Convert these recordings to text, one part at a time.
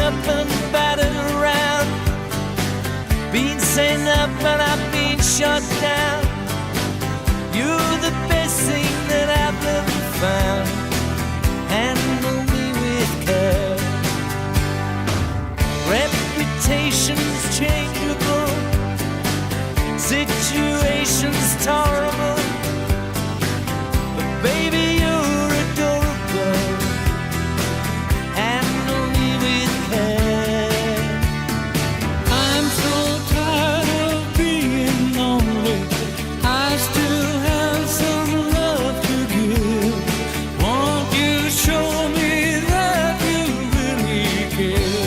up and battered around, been sent up and I've been shot down. You're the best thing that I've ever found. Handle me with care. Reputation's changeable, situation's tolerable, but baby you're adorable. Handle me with care. I'm so tired of being lonely. I still have some love to give. Won't you show me that you really care?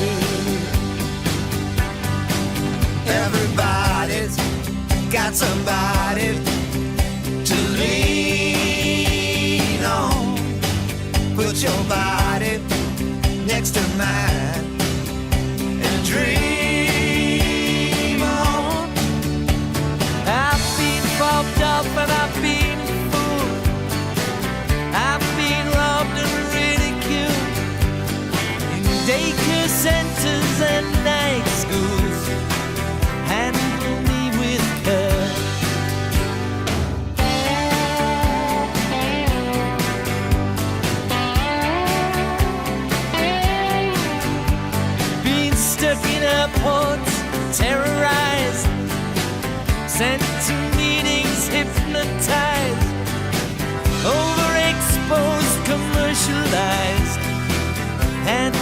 Everybody's got somebody to lean on. Put your body next to mine and dream on. I've been fobbed off and I've been fooled. I've been robbed and ridiculed in daycare centers and night schools. Handle me with care. Been stuck in airports, terrorized, sent to meetings, hypnotized, overexposed, commercialized, and